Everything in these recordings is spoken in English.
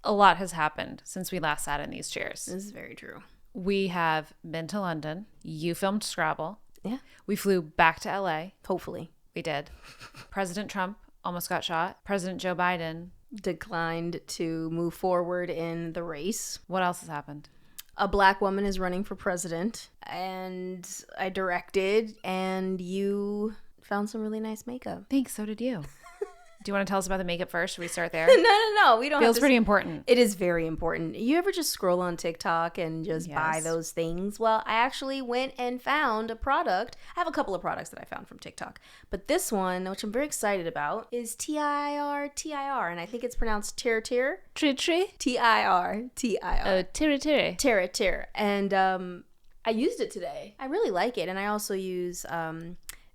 A lot has happened since we last sat in these chairs. This is very true. We have been to London. You filmed Scrabble. Yeah. We flew back to LA. Hopefully. We did. President Trump almost got shot. President Joe Biden Declined to move forward in the race. What else has happened? A black woman is running for president, and I directed, and you found some really nice makeup. Thanks, so did you. Do you want to tell us about the makeup first? Should we start there? No. We don't. Feels pretty important. It is very important. You ever just scroll on TikTok and just buy Yes. those things? Well, I actually went and found a product. I have a couple of products that I found from TikTok. But this one, which I'm very excited about, is TIR. And I think it's pronounced Tir. Tree. TIR. Oh, tiri. Tir. And I used it today. I really like it. And I also use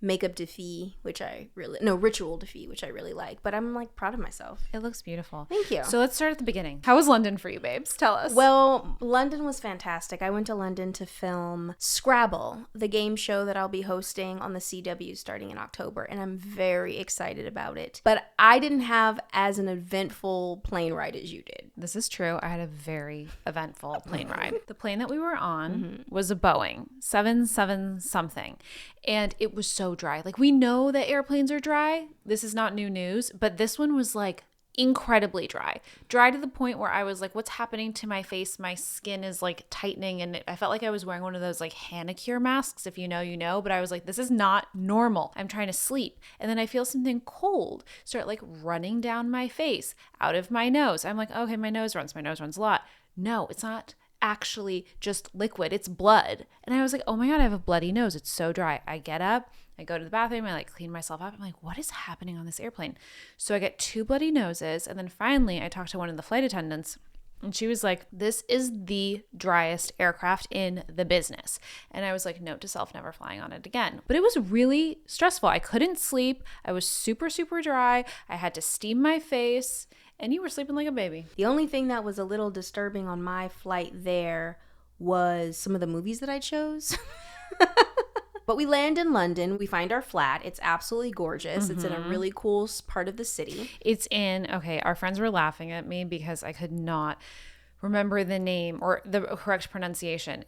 Makeup Defee, Ritual Defee, which I really like. But I'm like proud of myself. It looks beautiful. Thank you. So let's start at the beginning. How was London for you, babes? Tell us. Well, London was fantastic. I went to London to film Scrabble, the game show that I'll be hosting on the CW starting in October, and I'm very excited about it. But I didn't have as an eventful plane ride as you did. This is true. I had a very eventful plane ride. The plane that we were on was a Boeing 77 something, and it was so dry. Like, we know that airplanes are dry. This is not new news, but this one was like incredibly dry to the point where I was like, what's happening to my face? My skin is like tightening, and I felt like I was wearing one of those like Hanicure masks. If you know, you know. But I was like, this is not normal. I'm trying to sleep, and then I feel something cold start like running down my face, out of my nose. I'm like, okay, my nose runs a lot. No, it's not actually just liquid, it's blood. And I was like, oh my god, I have a bloody nose, it's so dry. I get up, I go to the bathroom, I like clean myself up. I'm like, what is happening on this airplane? So I get 2 bloody noses, and then finally I talked to one of the flight attendants, and she was like, this is the driest aircraft in the business. And I was like, note to self, never flying on it again. But it was really stressful. I couldn't sleep. I was super, super dry. I had to steam my face. And you were sleeping like a baby. The only thing that was a little disturbing on my flight there was some of the movies that I chose. But we land in London. We find our flat. It's absolutely gorgeous. It's in a really cool part of the city. It's in, okay, our friends were laughing at me because I could not remember the name or the correct pronunciation.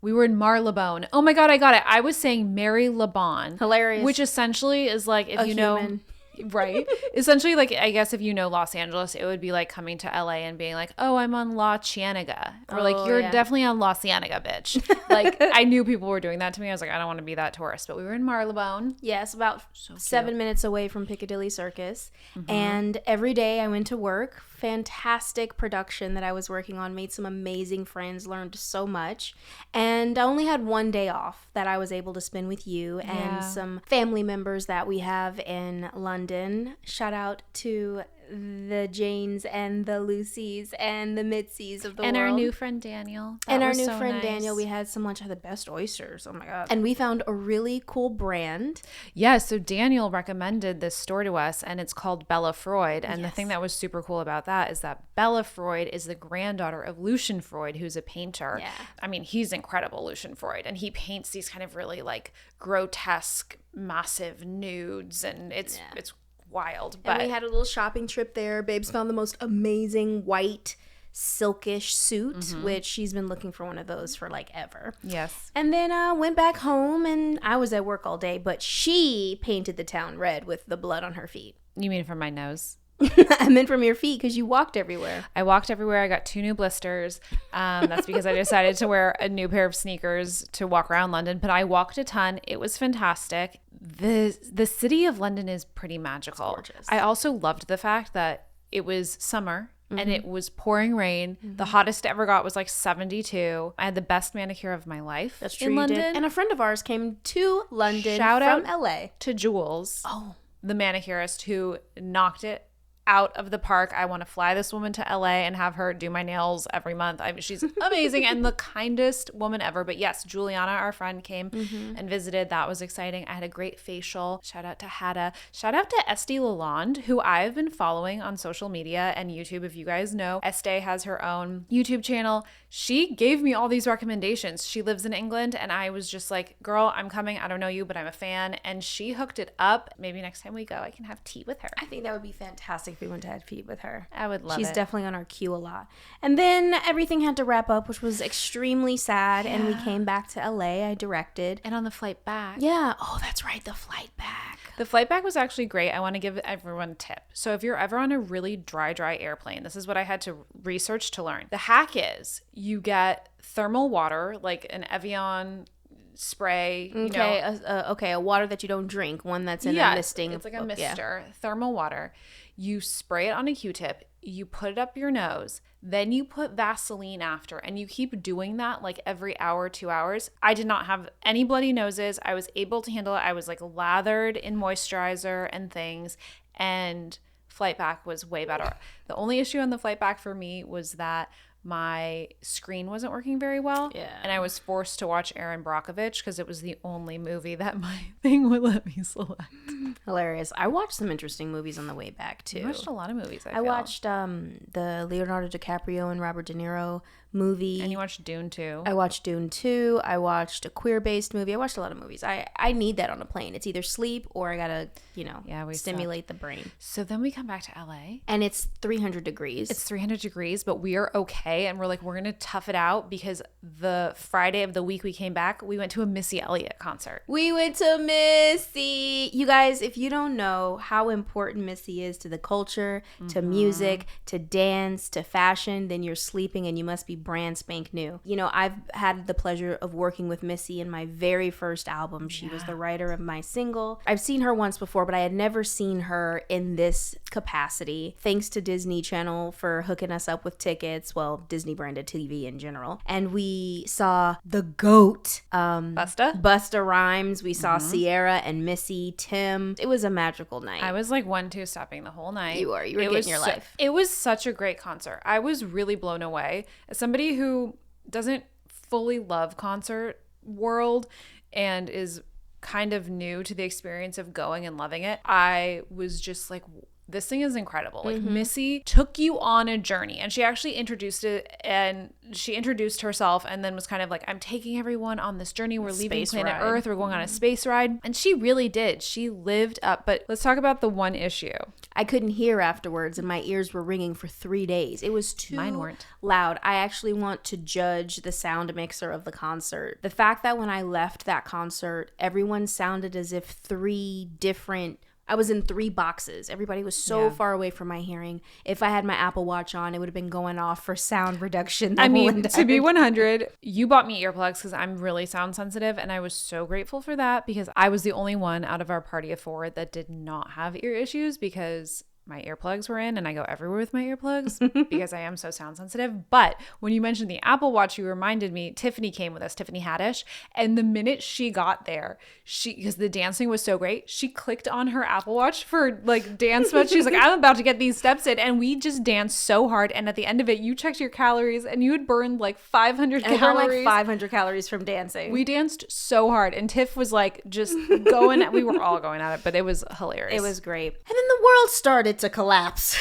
We were in Marylebone. Oh my God, I got it. I was saying Marylebone. Hilarious. Which essentially is like, if you human. know... Right. Essentially, like, I guess if you know Los Angeles, it would be like coming to LA and being like, oh, I'm on La Cienega. Or like, you're definitely on La Cienega, bitch. Like, I knew people were doing that to me. I was like, I don't want to be that tourist. But we were in Marylebone. Yes, about 7 minutes away from Piccadilly Circus. And every day I went to work. Fantastic production that I was working on. Made some amazing friends. Learned so much. And I only had 1 day off that I was able to spend with you and some family members that we have in London. Shout out to the Janes and the Lucys and the Mitzies of the world. And our new friend Daniel. Daniel. We had some lunch, had the best oysters. Oh my God. And we found a really cool brand. Yeah, so Daniel recommended this store to us, and it's called Bella Freud. And the thing that was super cool about that is that Bella Freud is the granddaughter of Lucian Freud, who's a painter. Yeah. I mean, he's incredible, Lucian Freud. And he paints these kind of really like grotesque, massive nudes, and it's wild. But And we had a little shopping trip there. Babes found the most amazing white silkish suit, which she's been looking for one of those for like ever. Yes. And then went back home, and I was at work all day, but she painted the town red with the blood on her feet. You mean from my nose? I meant from your feet because you walked everywhere. I walked everywhere. I got 2 new blisters. That's because I decided to wear a new pair of sneakers to walk around London. But I walked a ton. It was fantastic. The city of London is pretty magical. It's gorgeous. I also loved the fact that it was summer. And it was pouring rain. The hottest it ever got was like 72. I had the best manicure of my life. That's true. In You London. did. And a friend of ours came to London Shout from out LA. to Jules. Oh. The manicurist who knocked it out of the park. I want to fly this woman to LA and have her do my nails every month. She's amazing and the kindest woman ever. But yes, Juliana, our friend, came and visited. That was exciting. I had a great facial. Shout out to Hada. Shout out to Estee Lalonde, who I've been following on social media and YouTube. If you guys know, Estee has her own YouTube channel. She gave me all these recommendations. She lives in England, and I was just like, girl, I'm coming. I don't know you, but I'm a fan. And she hooked it up. Maybe next time we go, I can have tea with her. I think that would be fantastic if we went to Head Feet with her. I would love it. She's definitely on our queue a lot. And then everything had to wrap up, which was extremely sad. And we came back to LA. I directed. And on the flight back. Yeah. Oh, that's right. The flight back. The flight back was actually great. I want to give everyone a tip. So if you're ever on a really dry airplane, this is what I had to research to learn. The hack is you get thermal water, like an Evian spray. Okay, a water that you don't drink, one that's in a misting. It's like a mister, thermal water. You spray it on a Q-tip, you put it up your nose, then you put Vaseline after, and you keep doing that like every hour, 2 hours. I did not have any bloody noses. I was able to handle it. I was like lathered in moisturizer and things, and flight back was way better. The only issue on the flight back for me was that my screen wasn't working very well. Yeah. And I was forced to watch Erin Brockovich because it was the only movie that my thing would let me select. Hilarious. I watched some interesting movies on the way back too. You watched a lot of movies. I watched the Leonardo DiCaprio and Robert De Niro movie. And you watched Dune 2. I watched Dune 2. I watched a queer-based movie. I watched a lot of movies. I need that on a plane. It's either sleep or I gotta, stimulate the brain. So then we come back to LA. And it's 300 degrees. It's 300 degrees, but we are okay. And we're like, we're going to tough it out because the Friday of the week we came back, we went to a Missy Elliott concert. We went to Missy. You guys, if you don't know how important Missy is to the culture, to music, to dance, to fashion, then you're sleeping and you must be brand spank new. You know, I've had the pleasure of working with Missy in my very first album. She was the writer of my single. I've seen her once before, but I had never seen her in this capacity. Thanks to Disney Channel for hooking us up with tickets. Well, Disney branded TV in general. And we saw the GOAT. Busta Rhymes. We saw Sierra and Missy, Tim. It was a magical night. I was like 1-2 stepping the whole night. You were getting your life. It was such a great concert. I was really blown away. As somebody who doesn't fully love concert world and is kind of new to the experience of going and loving it, I was just like, this thing is incredible. Like Missy took you on a journey, and she actually introduced it, and she introduced herself and then was kind of like, I'm taking everyone on this journey. We're leaving planet Earth. We're going on a space ride. And she really did. She lived up. But let's talk about the one issue. I couldn't hear afterwards and my ears were ringing for 3 days. It was too loud. I actually want to judge the sound mixer of the concert. The fact that when I left that concert, everyone sounded as if I was in 3 boxes. Everybody was so far away from my hearing. If I had my Apple Watch on, it would have been going off for sound reduction. To be 100, you bought me earplugs because I'm really sound sensitive, and I was so grateful for that because I was the only one out of our party of 4 that did not have ear issues because my earplugs were in and I go everywhere with my earplugs because I am so sound sensitive. But when you mentioned the Apple Watch, you reminded me, Tiffany came with us, Tiffany Haddish. And the minute she got there, because the dancing was so great, she clicked on her Apple Watch for like dance mode. She was like, I'm about to get these steps in. And we just danced so hard. And at the end of it, you checked your calories and you had burned like 500 calories. I burned like 500 calories from dancing. We danced so hard. And Tiff was like just going, we were all going at it, but it was hilarious. It was great. And then the world started to collapse.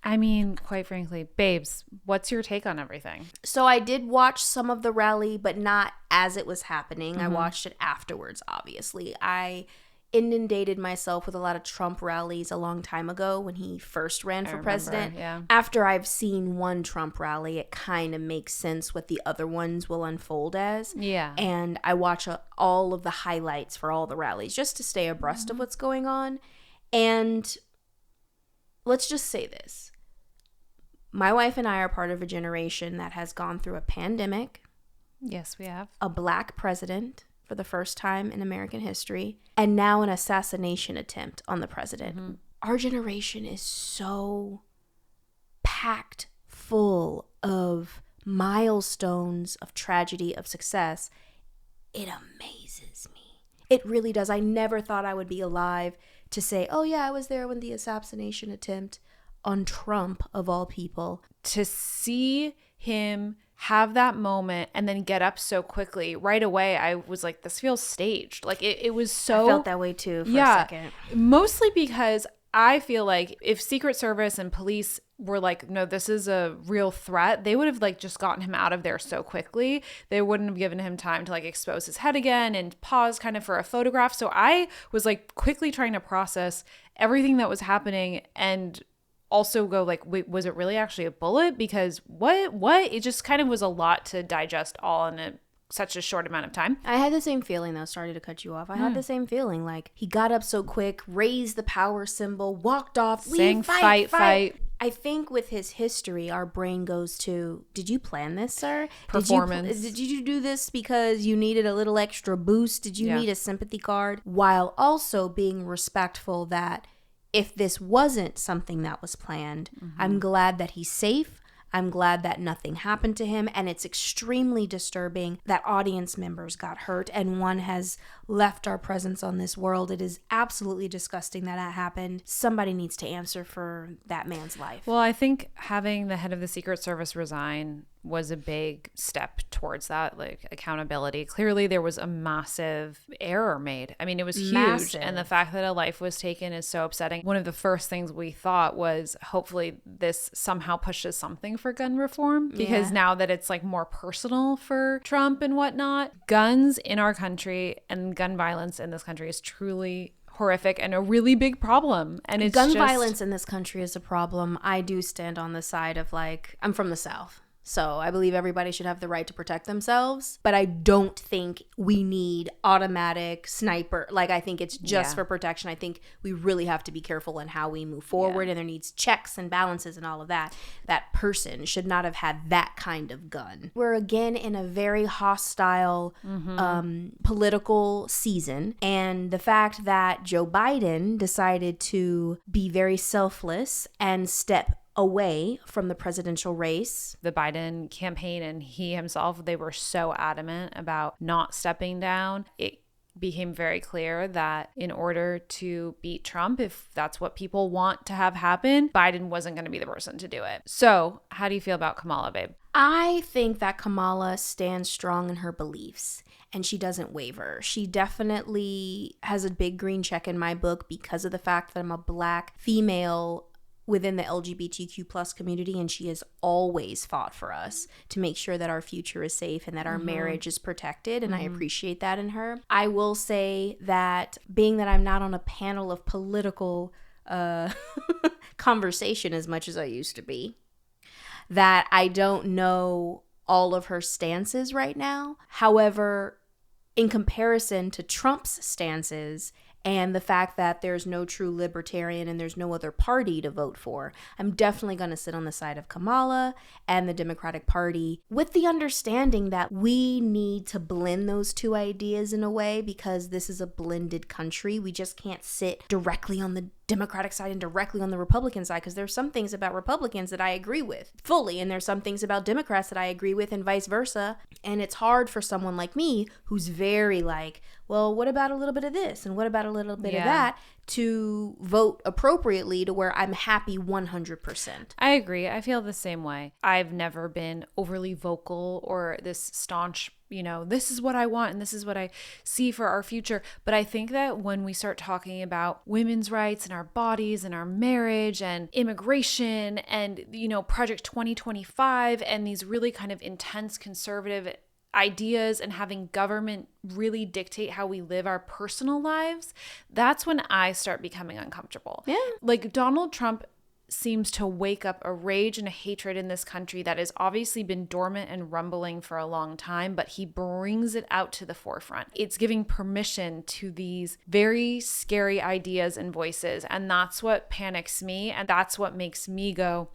I mean, quite frankly, babes, what's your take on everything? So I did watch some of the rally, but not as it was happening. I watched it afterwards, obviously. I inundated myself with a lot of Trump rallies a long time ago when he first ran for president. Yeah. After I've seen one Trump rally, it kind of makes sense what the other ones will unfold as. Yeah. And I watch all of the highlights for all the rallies just to stay abreast of what's going on. And let's just say this. My wife and I are part of a generation that has gone through a pandemic. Yes, we have. A black president for the first time in American history, and now an assassination attempt on the president. Our generation is so packed full of milestones, of tragedy, of success. It amazes me. It really does. I never thought I would be alive to say, oh yeah, I was there when the assassination attempt on Trump, of all people. To see him have that moment and then get up so quickly right away, I was like, this feels staged. Like it was so. I felt that way too for a second. Mostly because I feel like if Secret Service and police were like, no, this is a real threat, they would have like just gotten him out of there so quickly. They wouldn't have given him time to like expose his head again and pause kind of for a photograph. So I was like quickly trying to process everything that was happening and also go like, wait, was it really actually a bullet? Because what? It just kind of was a lot to digest all in such a short amount of time. I had the same feeling though. Sorry to cut you off. I had the same feeling. Like he got up so quick, raised the power symbol, walked off, saying fight. I think with his history, our brain goes to, did you plan this, sir? Performance. Did you do this because you needed a little extra boost? Did you need a sympathy card? While also being respectful that if this wasn't something that was planned, I'm glad that he's safe. I'm glad that nothing happened to him, and it's extremely disturbing that audience members got hurt and one has left our presence on this world. It is absolutely disgusting that happened. Somebody needs to answer for that man's life. Well, I think having the head of the Secret Service resign was a big step towards that, like accountability. Clearly there was a massive error made. I mean, it was huge. And the fact that a life was taken is so upsetting. One of the first things we thought was hopefully this somehow pushes something for gun reform, because now that it's like more personal for Trump and whatnot, guns in our country and gun violence in this country is truly horrific and a really big problem. And it's gun violence in this country is a problem. I do stand on the side of like, I'm from the South. So I believe everybody should have the right to protect themselves, but I don't think we need automatic sniper. Like, I think it's just for protection. I think we really have to be careful in how we move forward, and there needs checks and balances and all of that. That person should not have had that kind of gun. We're again in a very hostile political season, and the fact that Joe Biden decided to be very selfless and step away from the presidential race. The Biden campaign and he himself, they were so adamant about not stepping down. It became very clear that in order to beat Trump, if that's what people want to have happen, Biden wasn't going to be the person to do it. So how do you feel about Kamala, babe? I think that Kamala stands strong in her beliefs and she doesn't waver. She definitely has a big green check in my book because of the fact that I'm a Black female within the LGBTQ plus community, and she has always fought for us to make sure that our future is safe and that our marriage is protected, and I appreciate that in her. I will say that being that I'm not on a panel of political conversation as much as I used to be, that I don't know all of her stances right now. However, in comparison to Trump's stances and the fact that there's no true libertarian and there's no other party to vote for, I'm definitely going to sit on the side of Kamala and the Democratic Party, with the understanding that we need to blend those two ideas in a way, because this is a blended country. We just can't sit directly on the Democratic side and directly on the Republican side, because there's some things about Republicans that I agree with fully, and there's some things about Democrats that I agree with, and vice versa. And it's hard for someone like me who's very like, well, what about a little bit of this and what about a little bit of that, to vote appropriately to where I'm happy 100%. I agree. I feel the same way. I've never been overly vocal or this staunch, this is what I want and this is what I see for our future. But I think that when we start talking about women's rights and our bodies and our marriage and immigration and, Project 2025 and these really kind of intense conservative ideas and having government really dictate how we live our personal lives, that's when I start becoming uncomfortable. Yeah. Like Donald Trump seems to wake up a rage and a hatred in this country that has obviously been dormant and rumbling for a long time, but he brings it out to the forefront. It's giving permission to these very scary ideas and voices, and that's what panics me, and that's what makes me go,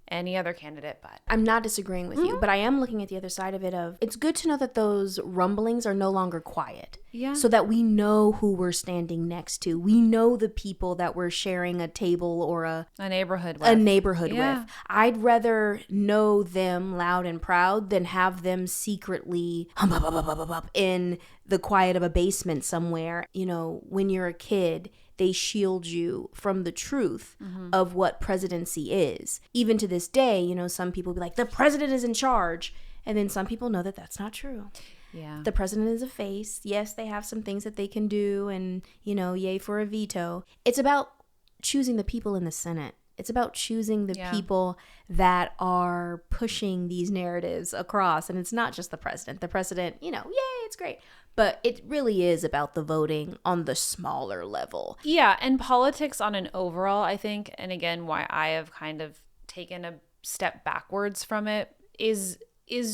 any other candidate, but I'm not disagreeing with you, but I am looking at the other side of it of, it's good to know that those rumblings are no longer quiet. Yeah. So that we know who we're standing next to. We know the people that we're sharing a table or a neighborhood with. I'd rather know them loud and proud than have them secretly in the quiet of a basement somewhere. When you're a kid, they shield you from the truth of what presidency is. Even to this day, some people be like, the president is in charge. And then some people know that that's not true. Yeah. The president is a face. Yes, they have some things that they can do and, yay for a veto. It's about choosing the people in the Senate. It's about choosing the Yeah. people that are pushing these narratives across. And it's not just the president. The president, yay, it's great. But it really is about the voting on the smaller level. Yeah, and politics on an overall, I think, and again, why I have kind of taken a step backwards from it is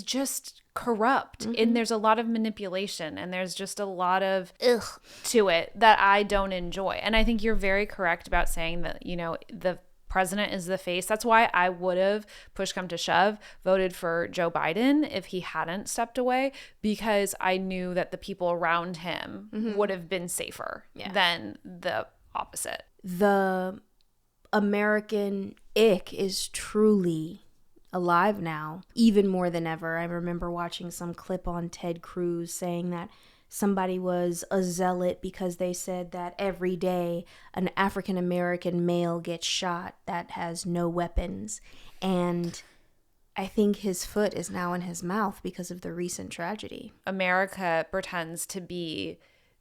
just corrupt. And there's a lot of manipulation, and there's just a lot of to it that I don't enjoy. And I think you're very correct about saying that, the president is the face. That's why I would have, push come to shove, voted for Joe Biden if he hadn't stepped away, because I knew that the people around him would have been safer than the opposite. The American ick is truly alive now, even more than ever. I remember watching some clip on Ted Cruz saying that somebody was a zealot because they said that every day an African American male gets shot that has no weapons. And I think his foot is now in his mouth because of the recent tragedy. America pretends to be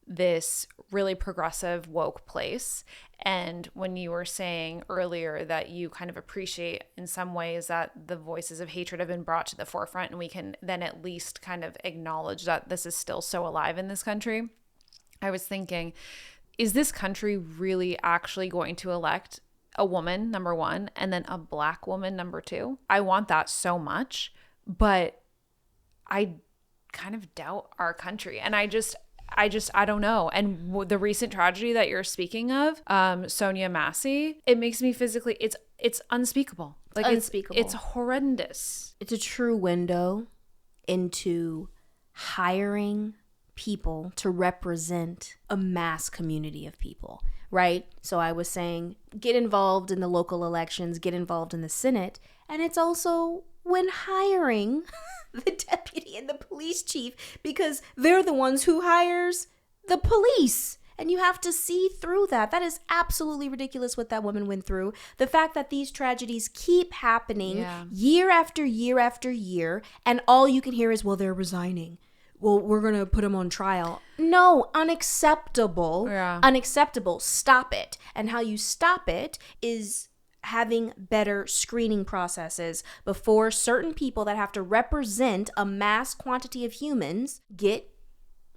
this really progressive, woke place. And when you were saying earlier that you kind of appreciate in some ways that the voices of hatred have been brought to the forefront, and we can then at least kind of acknowledge that this is still so alive in this country, I was thinking, is this country really actually going to elect a woman, number one, and then a Black woman, number two? I want that so much, but I kind of doubt our country. And I don't know. And the recent tragedy that you're speaking of, Sonia Massey, it makes me physically, it's unspeakable. Like Unspeakable. It's horrendous. It's a true window into hiring people to represent a mass community of people, right? So I was saying, get involved in the local elections, get involved in the Senate. And it's also when hiring the deputy and the police chief, because they're the ones who hires the police. And you have to see through that. That is absolutely ridiculous what that woman went through. The fact that these tragedies keep happening year after year after year, and all you can hear is, well, they're resigning. Well, we're going to put them on trial. No, unacceptable. Yeah. Unacceptable. Stop it. And how you stop it is having better screening processes before certain people that have to represent a mass quantity of humans get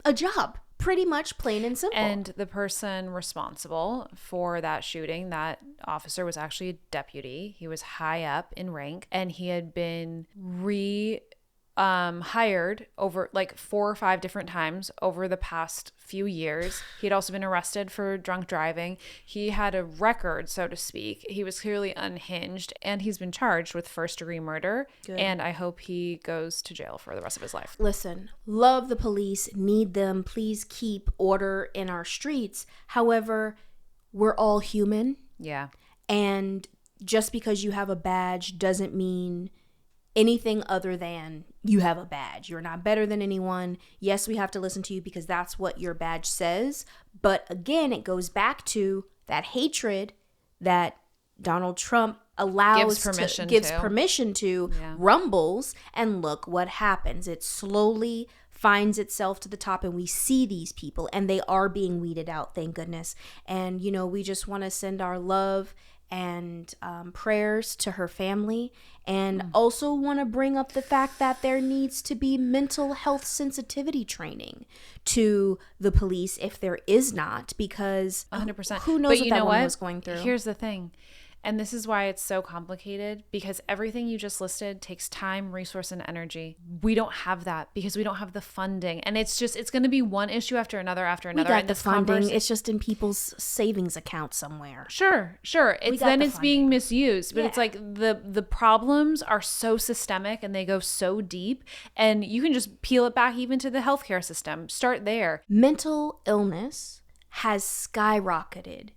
a job. Pretty much plain and simple. And the person responsible for that shooting, that officer, was actually a deputy. He was high up in rank, and he had been hired over like 4 or 5 different times over the past few years. He had also been arrested for drunk driving. He had a record, so to speak. He was clearly unhinged, and he's been charged with first-degree murder. Good. And I hope he goes to jail for the rest of his life. Listen, love the police, need them. Please keep order in our streets. However, we're all human. Yeah. And just because you have a badge doesn't mean anything other than you have a badge. You're not better than anyone. Yes, we have to listen to you because that's what your badge says. But again, it goes back to that hatred that Donald Trump gives permission to rumbles, and look what happens. It slowly finds itself to the top, and we see these people, and they are being weeded out, thank goodness. And we just want to send our love and prayers to her family, and also want to bring up the fact that there needs to be mental health sensitivity training to the police if there is not, because 100%. Who knows what that woman was going through. Here's the thing. And this is why it's so complicated, because everything you just listed takes time, resource, and energy. We don't have that because we don't have the funding. And it's going to be one issue after another after another. We got the funding. It's just in people's savings account somewhere. It's being misused. But it's like the problems are so systemic and they go so deep. And you can just peel it back even to the healthcare system. Start there. Mental illness has skyrocketed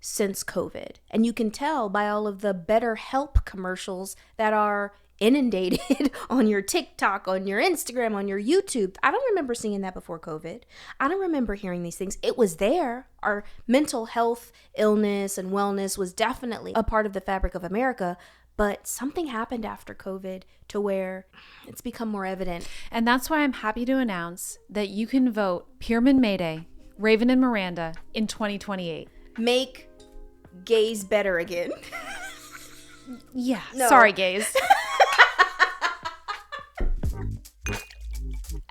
since COVID. And you can tell by all of the BetterHelp commercials that are inundated on your TikTok, on your Instagram, on your YouTube. I don't remember seeing that before COVID. I don't remember hearing these things. It was there. Our mental health, illness, and wellness was definitely a part of the fabric of America. But something happened after COVID to where it's become more evident. And that's why I'm happy to announce that you can vote Pierman Mayday, Raven and Miranda in 2028. Make gays better again. Yeah. No. Sorry, gays.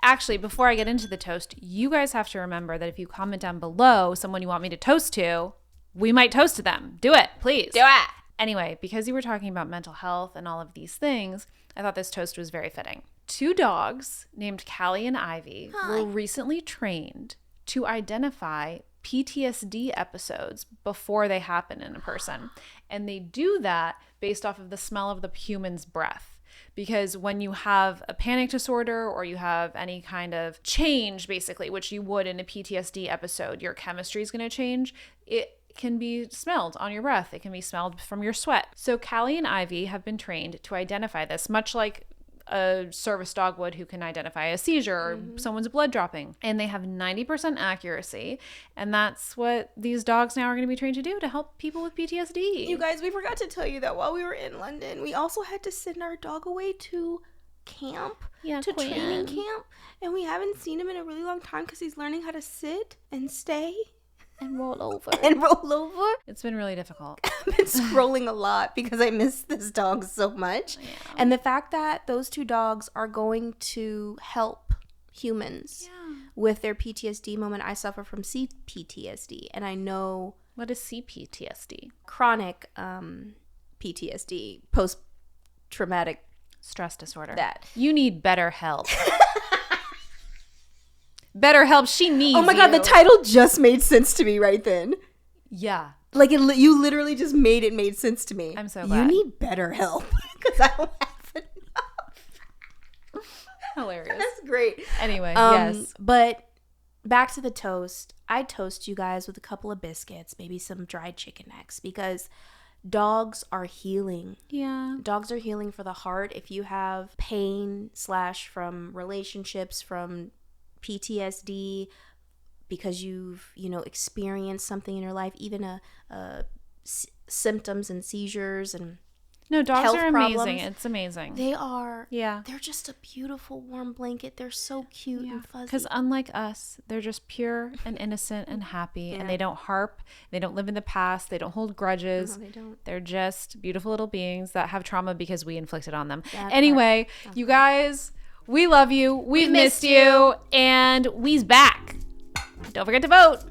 Actually, before I get into the toast, you guys have to remember that if you comment down below someone you want me to toast to, we might toast to them. Do it, please. Do it. Anyway, because you were talking about mental health and all of these things, I thought this toast was very fitting. 2 dogs named Callie and Ivy were recently trained to identify PTSD episodes before they happen in a person. And they do that based off of the smell of the human's breath. Because when you have a panic disorder or you have any kind of change, basically, which you would in a PTSD episode, your chemistry is going to change. It can be smelled on your breath. It can be smelled from your sweat. So Callie and Ivy have been trained to identify this, much like a service dog would who can identify a seizure or someone's blood dropping. And they have 90% accuracy. And that's what these dogs now are going to be trained to do to help people with PTSD. You guys, we forgot to tell you that while we were in London, we also had to send our dog away to camp, to Quinn. training camp. And we haven't seen him in a really long time because he's learning how to sit and stay And roll over. and roll over. It's been really difficult. I've been scrolling a lot because I miss this dog so much. Yeah. And the fact that those 2 dogs are going to help humans with their PTSD moment. I suffer from CPTSD, and I know What is CPTSD? chronic PTSD, post-traumatic Stress disorder. that. You need better help. Better help. She needs Oh my God, the title just made sense to me right then. Yeah. Like, you literally just made sense to me. I'm so You glad. need better help because I don't have enough. Hilarious. That's great. Anyway, yes. But back to the toast. I toast you guys with a couple of biscuits, maybe some dried chicken necks, because dogs are healing. Yeah. Dogs are healing for the heart. If you have pain / from relationships, from PTSD, because you've, experienced something in your life, even symptoms and seizures and No, dogs health are amazing. problems. It's amazing. they're just a beautiful warm blanket. They're so cute and fuzzy. Because unlike us, they're just pure and innocent and happy, and they don't harp. They don't live in the past. They don't hold grudges. No, they don't. They're just beautiful little beings that have trauma because we inflicted on them. That Anyway, you guys, we love you. We've missed you. And we's back. Don't forget to vote.